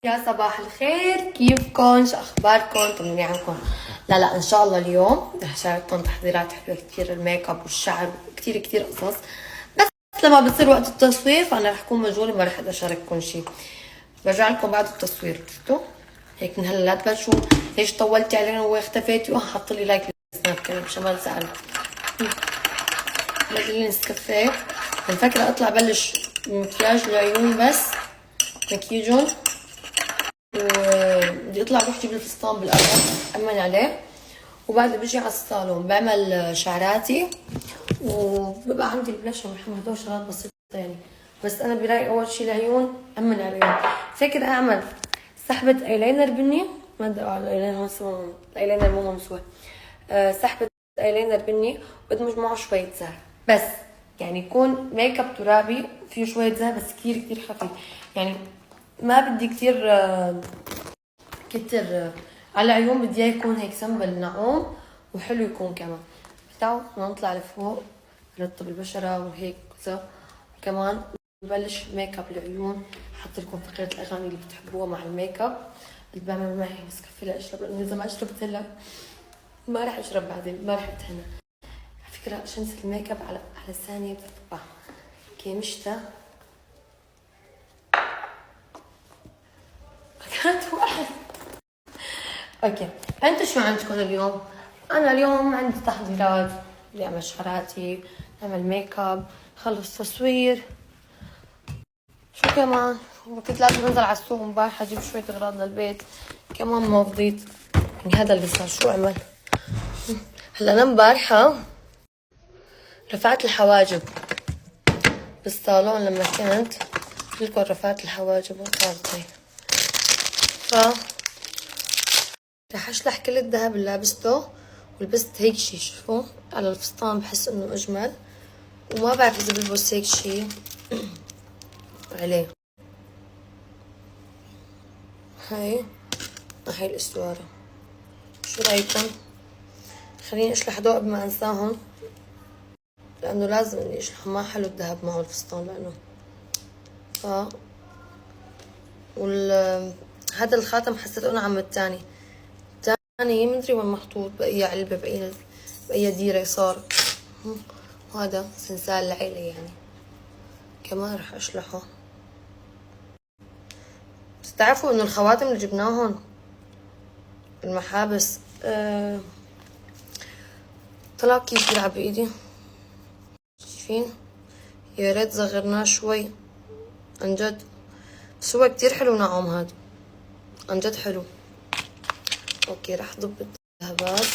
يا صباح الخير، كيفكم؟ شو اخباركم؟ طمني عنكم. لا ان شاء الله اليوم رح شارككم تحضيرات حلوه كثير، الميك اب والشعر كثير قصص. بس لما بتصير وقت التصوير فانا رح اكون مشغوله، ما رح اقدر اشارككم شيء. برجع لكم بعد التصوير. شفتوا هيك من هلا لا تبلشوا ليش طولتي علينا واختفيتي وحط لي لايك بالسناب كمان مشان ما نزعل. بدي لي نسكافيه. مفكره اطلع بلش مكياج العيون، بس مكياجهم وبدي اطلع روح جيب الفستان بالقلم امن عليه، وبعدها بجي على الصالون بعمل شعراتي، وببقى عندي البلاشر والحمى. هدول شغلات بسيطه يعني. بس انا برايي اول شي العيون، امن على العيون. فكر اعمل سحبه ايلاينر بني، ما بدي اقول الايلاينر مسوى، الايلاينر مو مسوى. سحبه ايلاينر بني وادمج معه شويه زهر، بس يعني يكون ميك اب ترابي فيه شويه زهر، بس كتير خفيف يعني. ما بدي كتير على العيون، بدي اياه يكون هيك سمبل نعوم وحلو يكون كمان. تعالوا نطلع لفوق نرطب البشرة وهيك كذا. كمان ببلش ميك اب العيون. حط لكم فقرة الاغاني اللي بتحبوها مع الميك اب اللي بعمل معي نسكافيه لاشرب، لانه اذا ما اشربت هلا ما راح اشرب بعدين، ما راح اتهنى. على فكرة شمس الميك اب على الثانية بتطبع كيمشتا كانت واحد. اوكي، انتوا شو عندكم اليوم؟ انا اليوم عندي تحضيرات، بدي اعمل شعراتي، اعمل ميك اب، خلص تصوير. شو كمان؟ كنت لازم انزل على السوق امبارح اجيب شوية اغراض للبيت، كمان ما فضيت. يعني هذا اللي صار. شو اعمل؟ هلا انا امبارحة رفعت الحواجب بالصالون لما كنت لكم، رفعت الحواجب وصارت هيك. رح اشلح كل الذهب اللي لابسته، ولبست هيك شي. شوفوا على الفستان بحس انه اجمل، وما بعرف اذا بلبس هيك شي عليه. هاي الاسوارة. شو رايكم؟ خليني اشلح هدول قبل ما انساهم، لانه لازم اني اشلحهم. ما حلو الذهب معه الفستان لانه هذا الخاتم حسيته انه عم التاني مدري وين محطوط، بأي علبة، بأي ديرة صار. وهذا سنسال العيلة يعني كمان رح اشلحه. بس تعرفوا انه الخواتم اللي جبناهم المحابس طلع كيف يلعب بايدي. شايفين؟ يا ريت صغرناه شوي عن جد، بس هو كتير حلو نعوم هذا، عن جد حلو. اوكي رح ضب الذهبات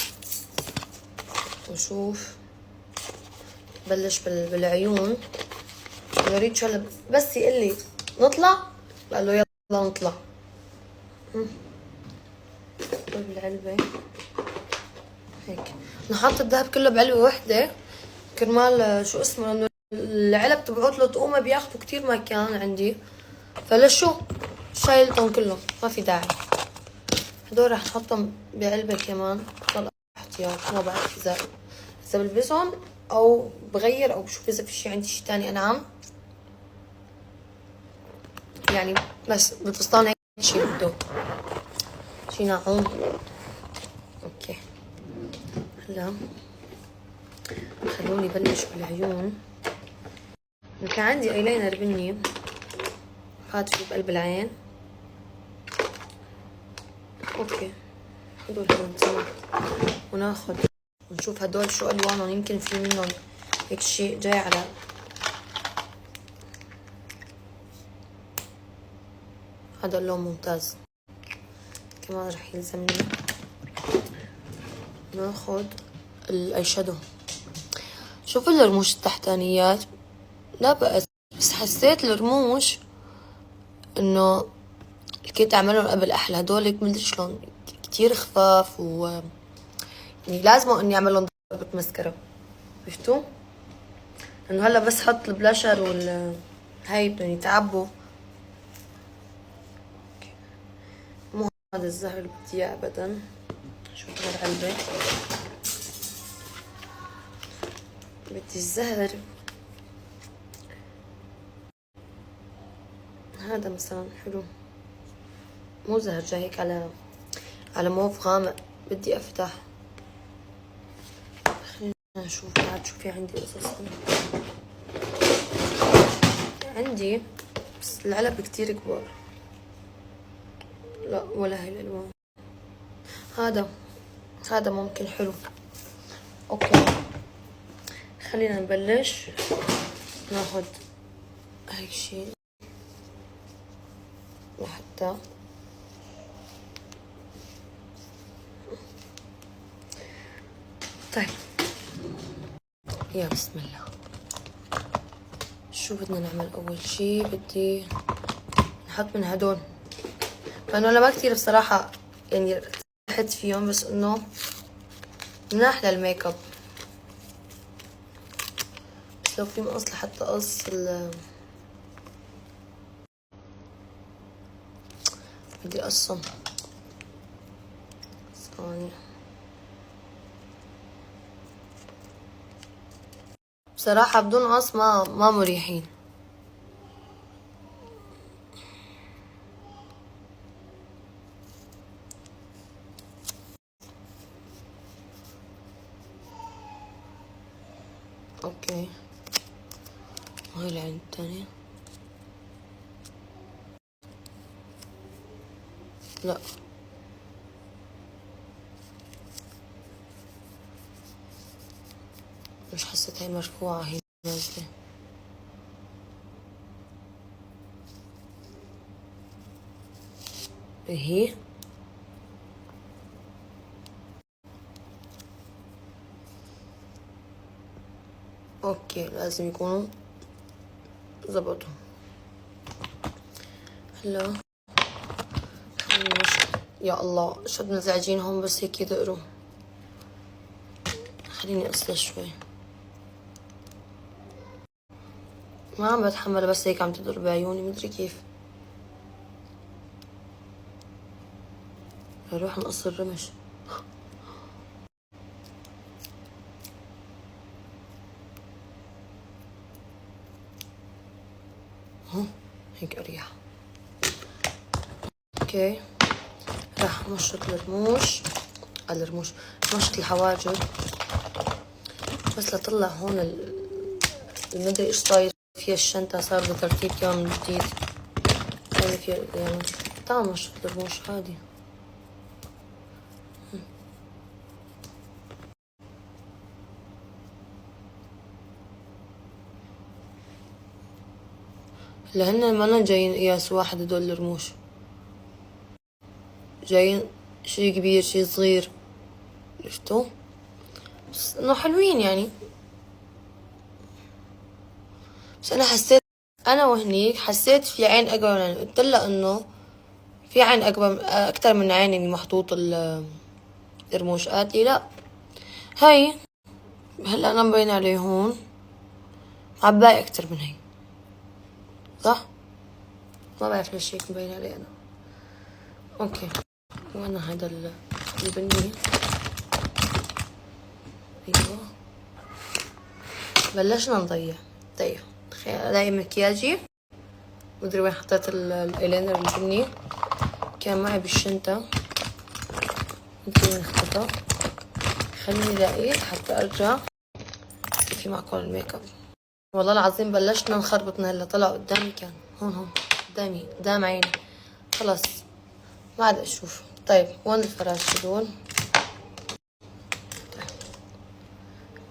ونشوف. بلش بالعيون. يا ريت شو هلا بس يقلي نطلع، قال له يلا نطلع. بالعلبة هيك نحط الذهب كله بعلبة وحدة كرمال شو اسمه، لانه العلب تبعوت له طقومة بياخدوا كتير مكان عندي، فلشو شايلتهم كلهم، ما في داعي. هدول رح نحطهم بعلبة كمان ضل احتياط. ما بعرف اذا بلبسهم او بغير او بشوف اذا في شي عندي شي تاني انعم يعني. بس بالفستان هيك شي بده شي ناعوم. اوكي هلا خلوني بلش بالعيون. كان عندي ايلاينر بني حاط فيه بقلب العين. اوكي هدول تمام، وناخد ونشوف هدول شو الوانهم، يمكن في منهم هيك شيء جاي على هذا اللون ممتاز. كمان رح يلزمني ناخد الاي شادو. شوفوا الرموش التحتانيات لا بأس، بس حسيت الرموش انه اللي كنت اعملهم قبل احلى. هدول مدري شلون كتير خفاف، و يعني لازم اني اعملهم ضربة مسكرة. شفتوا؟ لانه هلا بس حط البلاشر هاي بدهم يتعبوا. مو هذا الزهر اللي بدي اياه ابدا. شوف هالعلبة، بدي الزهر هذا مثلا حلو. مو زهرجة، هيك على موف غامق. بدي افتح، خلينا نشوف بعد شو في عندي قصص. عندي بس العلب كتير كبار. لا ولا هاي الالوان. هذا ممكن حلو. اوكي خلينا نبلش. ناخد هيك شي لحتى طيب يا بسم الله. شو بدنا نعمل؟ اول شي بدي نحط من هدول، فانه انا ما كتير بصراحة يعني رحت فيهم، بس انه مناح للميك اب. بس لو في مقص لحتى اقص بدي اقصهم ثواني. بصراحة بدون قص ما مريحين. اوكي وهي العين التانية. لا مش حسيت، هي مرفوعة هي نازلة. هي اوكي لازم يكونوا زبطوا. هلا يا الله شد مزعجين هم، بس هيك يدقروا. خليني اقصر شوي، ما عم بتحمل، بس هيك عم تدور بعيوني مدري كيف. روح نقص الرمش. هيك اريح. اوكي راح مشط مشط الحواجب، بس لطلع هون المدري ايش صاير فيها. الشنطة صار بترتيب كمان جديد يعني فيها يعني. تعال مشط الرموش عادي. لهن ما جايين قياس واحد هدول الرموش، جايين شي كبير شي صغير، عرفتوا؟ بس انه حلوين يعني. بس انا حسيت، انا وهنيك حسيت في عين اكبر من عين. قلت لها انه في عين اكتر من عين يعني محطوط الرموش. قالت لي لا هاي هلا انا مبين عليه هون عباية اكتر من هي، صح؟ ما بعرف ليش هيك مبين علي انا. اوكي وانا هذا البني. ايوه بلشنا نضيع. طيب تخيل الاقي مكياجي مدري وين حطيت الايلاينر البني، كان معي بالشنطة مدري وين اختفى. خليني الاقيه حتى ارجع في معكم الميك اب. والله العظيم بلشنا نخربط من هلا. طلع قدامي، كان هون قدامي قدام عيني. خلاص ما عاد اشوف. طيب وين الفراش هدول؟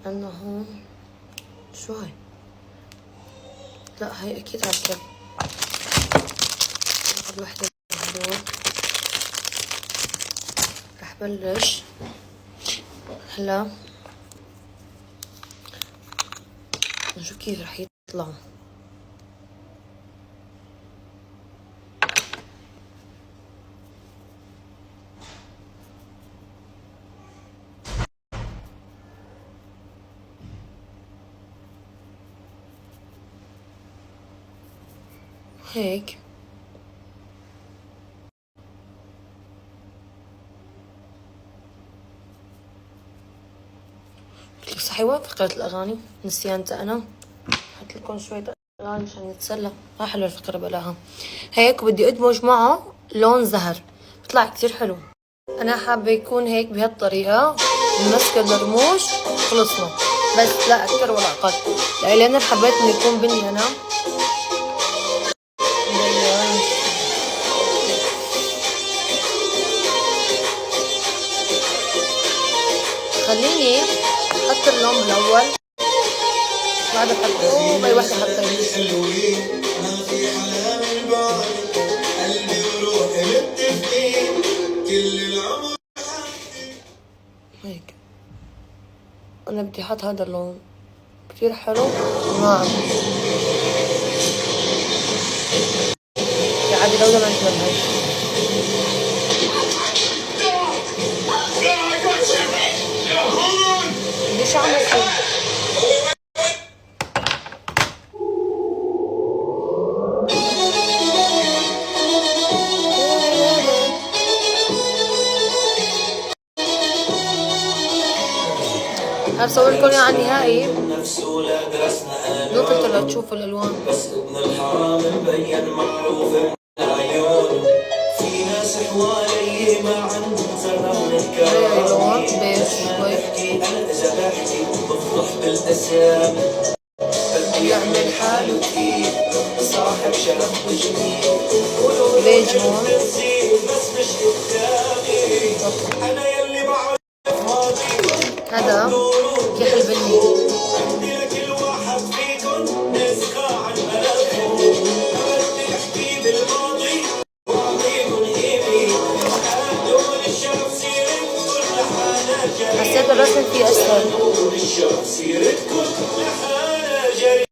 عندنا هون. شو هاي؟ لا هاي اكيد عالكب. ناخد وحدة من هدول. رح بلش هلا نشوف كيف رح يطلعوا. هيك صحي وين فقرة الأغاني؟ نسيانتها أنا. حط لكم شوية أغاني مشان نتسلى. ما حلوة الفقرة بلاها. هيك بدي أدمج معه لون زهر، بيطلع كتير حلو. انا حابة يكون هيك بهالطريقة نمسك الرموش خلصنا، بس لا اكتر ولا اقل، لأن انا حبيت انه يكون بني انا. خليني احط اللون الاول بعد احطه باي وحده حطيت. هيك انا بدي احط هذا اللون كثير حلو وناعم. عادي لو ما نشرب هاي. ليش عم يصير؟ هصور لكم اياه على النهائي، نقطة لتشوفوا الالوان. بس ابن الحرام مبين معروف العيون، في ناس حوالي ما عندهم ذره من الكلام، بحكي انا اذا بحكي بفضح بالاسامي، بدي يعمل حاله كثير صاحب شرف وجميل، قولوا ليش هون بس مش قدامي، انا يلي بعرف ماضي هذا كحل بني. عندي لكل واحد فيكم نسخة عن بلدكم، بدي احكي بالماضي واعطيكم قيمي، دون الشرف سيرتكم لحالها جريمة. حسيت الرسم فيه اسهل. دون الشرف سيرتكم لحالها جريمة.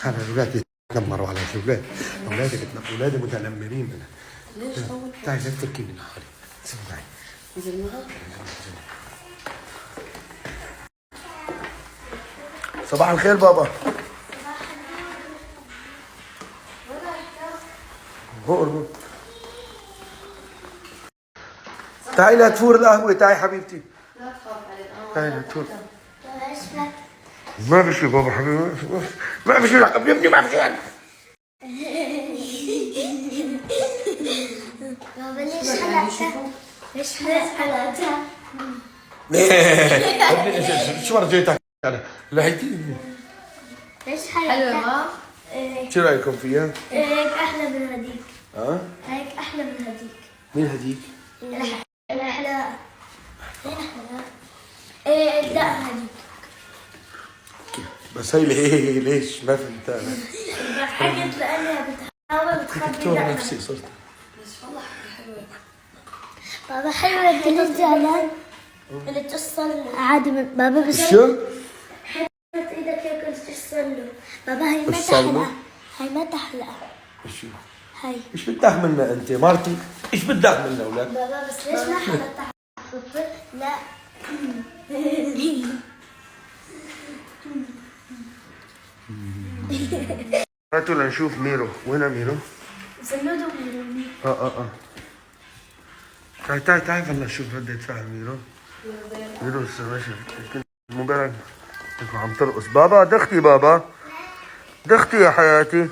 هلا الأولاد يتنمروا على الأولاد، أولادي متنمرين. ليش أول تعي لا تفكي من حالي. تعي. نزل معها. صباح الخير بابا. هون. تعي لا تفور القهوة، تعي حبيبتي. لا تخاف علي. تعي لا تفور. ما في شيء بابا حبيبي، ما في شيء يا ابني، ما في شيء. بابا ليش حلقتها؟ ليش حلقتها؟ شو رجيتك انا؟ لحيتي ليش حلقتها؟ حلوة. شو رايكم فيها؟ هيك احلى من هذيك. هيك احلى من هذيك. مين هذيك؟ الحلاقة. مين الحلاقة؟ لا هذيك. بس هي ليش ما فهمت انا؟ ضحكت لانها بتحاول تخبي دكتور دقنها. نفسي صرت. بس والله حلوة. بابا حلوة انت ليش زعلان؟ اللي توصل عادي بابا بس شو؟ حط ايدك هيك اللي توصل له. بابا هي ما توصل له؟ تحلقة. هي ما تحلقة. شو؟ هي. ايش بدك منا انت مارتي؟ ايش بدك منا اولاد؟ بابا بس ليش ما حلقتها؟ لا. هاتوا لنشوف ميرو، وين ميرو؟ زنودوا تعي فلنا نشوف ردة فعل ميرو. ميرو ماشي مبارك عم ترقص. بابا دختي، بابا دختي يا حياتي،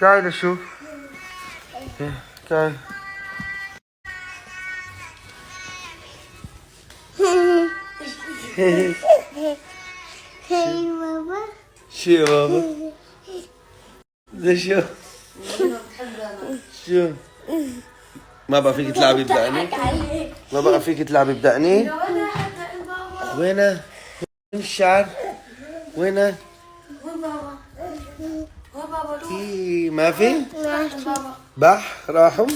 تعي لشوف. تعي. هي بابا. شو يا بابا؟ شو؟ شو؟ ما بقى فيك تلعبي بدقني؟ ما بقى فيك تلعبي بدقني؟ وينه؟ وين الشعر؟ وينه؟ وين بابا؟ وين بابا؟ إيه ما في؟ بح راحوا؟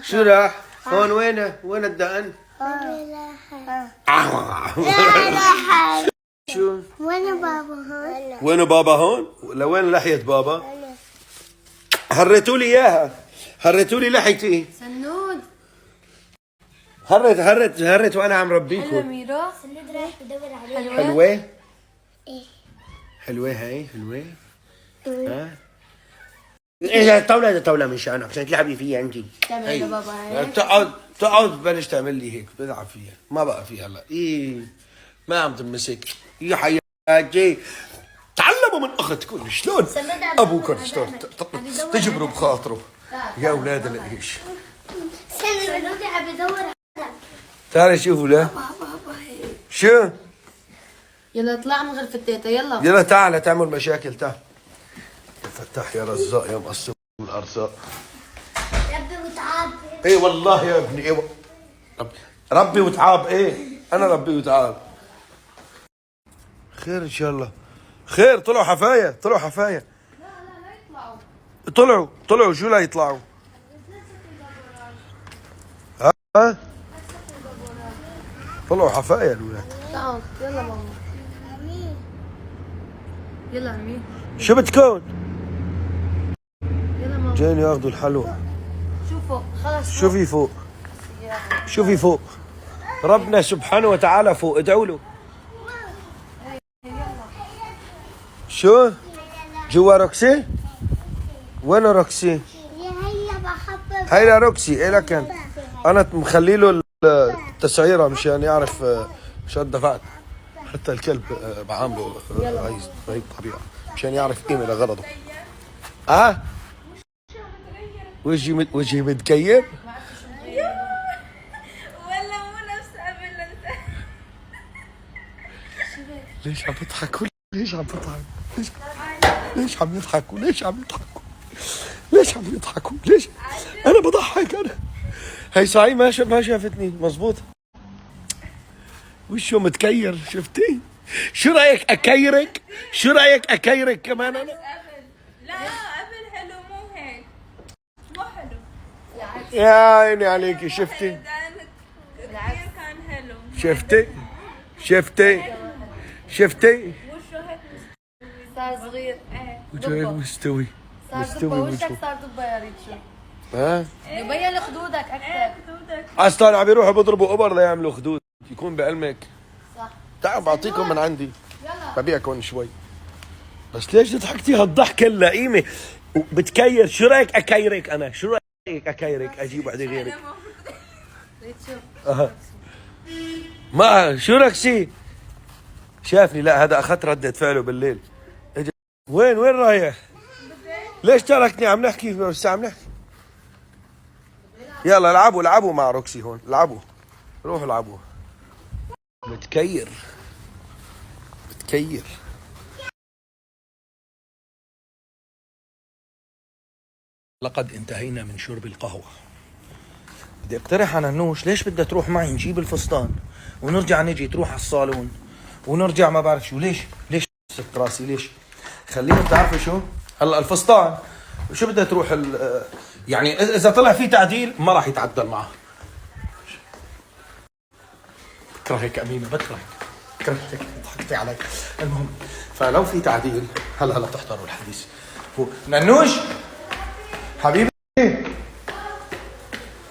شو راح؟ هون وينه؟ وين الدقن؟ شو؟ وين بابا هون؟ وينه بابا هون؟ لوين لحية بابا؟ هريتوا لي اياها، هريتوا لي لحيتي. سنود. هرت وانا عم حلوة ربيكم. ميرو. سند رايح بدور عليه. حلوة؟ إيه. حلوة هاي حلوة. ها إذا طاولة من شأنك عشان تلعبي فيها أنت. تعمل لبابا هيك. تقعد بلش تعمل لي هيك بلعب فيها ما بقى فيها هلا. إيه ما عم تمسك يا حياتي. تعلموا من أختكم شلون أبوكم شلون تجبروا بخاطره يا أولاد الإيش. سنة بدودي عم بدور. تعالي شوفوا لا شو يلا اطلع من غرفة تيتا يلا. يلا تعال تعمل مشاكل تعال. يا فتاح يا رزاق يا مقسم الأرزاق. ربي وتعب. ايه والله يا ابني ايه ربي وتعاب. ايه انا ربي وتعاب. خير ان شاء الله خير. طلعوا حفاية طلعوا حفاية. لا يطلعوا. طلعوا شو لا يطلعوا. ها طلعوا حفاية الولاد. تعال يلا ماما. يلا عمي. شو بتكون يلا ماما. جايين ياخذوا الحلوى. شوفوا خلص. شوفي فوق شوفي فوق. ربنا سبحانه وتعالى فوق ادعوا له. شو جوا روكسي؟ وين روكسي؟ يا هيا بحبب. هاي روكسي ايه لكن انا مخلي له التسعيره مشان يعرف مشان دفعت. حتى الكلب بعامله هي الطبيعه مشان يعرف قيمه لغرضه. وجهي متكيف. ولا مو نفس قبل ليش عم يضحكوا؟ ليش عم تضحكوا؟ ليش عم يضحكوا؟ ليش عم يضحكوا؟ ليش عم يضحكوا؟ ليش؟ أنا بضحك أنا. هي صحيح ما شافتني مزبوط. وشو متكير شفتي؟ شو رأيك أكيرك؟ شو رأيك أكيرك كمان أنا؟ لا قبل حلو مو هيك. مو حلو. يا عيني عليكي شفتي؟ كثير كان حلو. شفتي؟ وشه هيك صار صغير. وجهك مستوي. صار مستوي دبة وشك وجهه. صار دبة يا ريتشو. ها؟ يبين خدودك اكثر. خدودك. اصلا عم يروحوا بيضربوا ابر ليعملوا خدود يكون بعلمك. صح. تعال بعطيكم من عندي يلا. ببيعكم شوي. بس ليش ضحكتي هالضحكه اللئيمه؟ بتكير. شو رايك اكيرك انا؟ شو رايك اكيرك اجيب وحده غيرك؟ ريتشو. ما شو ركسي؟ شافني لا هذا اخذت ردة فعله بالليل. اجى وين رايح؟ ليش تركني عم نحكي بس عم نحكي. يلا العبوا مع روكسي هون العبوا. روحوا العبوا. متكير. لقد انتهينا من شرب القهوة. بدي اقترح على نوش ليش بدها تروح معي نجيب الفستان ونرجع نجي تروح على الصالون ونرجع ما بعرف شو. ليش ست راسي ليش؟ خلينا بتعرفوا شو هلا الفستان شو بدها تروح يعني اذا طلع فيه تعديل ما راح يتعدل معه. بكرهك امينه بكرهك ضحكتي علي. المهم فلو في تعديل هلا تحضروا الحديث. هو ننوش حبيبي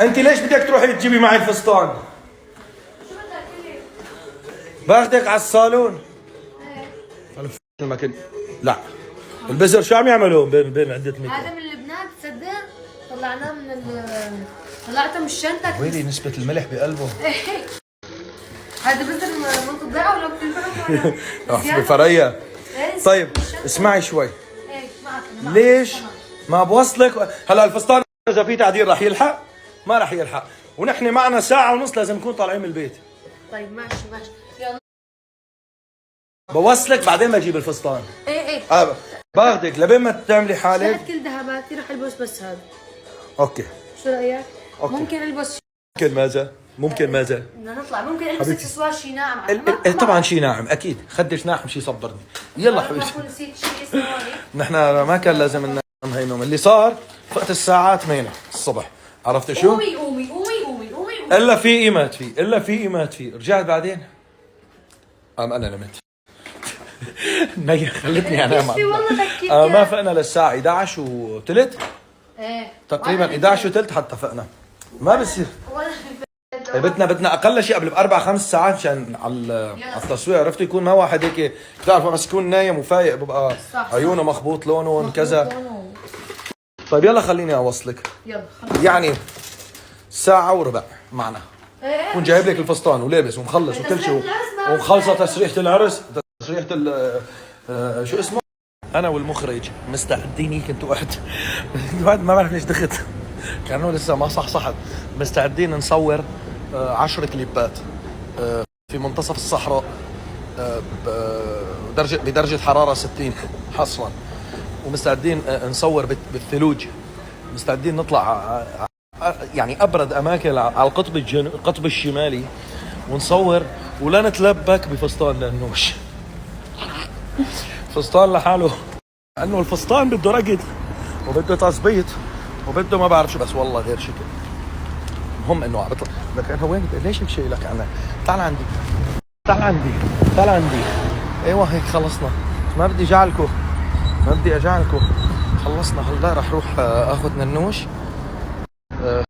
انت ليش بدك تروحي تجيبي معي الفستان؟ باخدك على الصالون. ما كنت لا البزر شو عم يعملوا بين عدة متر؟ هذا من لبنان تصدق؟ طلعناه طلعته من الشنطة. ويلي نسبة الملح بقلبه. هذا بزر من تضيعه ولا بتنفعه؟ بفرية. طيب اسمعي شوي. ليش ما بوصلك هلا الفستان اذا في تعديل راح يلحق؟ ما راح يلحق ونحن معنا ساعة ونص لازم نكون طالعين من البيت. طيب ماشي يلا. بوصلك بعدين بجيب الفستان. ايه باخدك لبين ما تعملي حالك. هات كل ذهباتي رح البس بس هذا. اوكي شو رايك؟ أوكي. ممكن البس ممكن ماذا؟ بدنا نطلع ممكن البس اكسسوار شي ناعم. طبعا شي ناعم اكيد. خدش ناعم شي صبرني. يلا حبيبتي نسيت شيء اسمه هيك. نحن ما كان لازم ننام هي نوم اللي صار فقت الساعة 8 الصبح. عرفت شو؟ قومي الا في ايمات فيه رجعت بعدين انا نمت. نية خلتني انام. ما فقنا للساعة 11 وثلث ايه تقريبا 11 وثلث حتى فقنا. ما بصير بدنا اقل شيء قبل باربع خمس ساعات عشان على التصوير. عرفتوا يكون ما واحد هيك بتعرفوا بس يكون نايم وفايق ببقى عيونه مخبوط لونه كذا. طيب يلا خليني اوصلك. يلا خلص. يعني ساعة وربع معنا كون جايب لك الفستان ولابس ومخلص وكل شيء ومخلصة تسريحة العرس تسريحة شو اسمه. انا والمخرج مستعدين هيك انتوا واحد ما بعرف ليش دخت كانوا لسه ما صحصحت. مستعدين نصور 10 كليبات في منتصف الصحراء بدرجة حرارة 60 حصرا. ومستعدين نصور بالثلوج. مستعدين نطلع يعني ابرد اماكن على القطب الشمالي ونصور ولا نتلبك بفستان لانوش. فستان لحاله لانه الفستان بده رقد وبده تظبيط وبده ما بعرف شو بس والله غير شكل. المهم انه عم بطلع لك انا وين ليش هيك شيء لك انا تعال عندي تعال عندي ايوه هيك خلصنا. ما بدي اجعلكم خلصنا. هلا رح اروح اخذ ننوش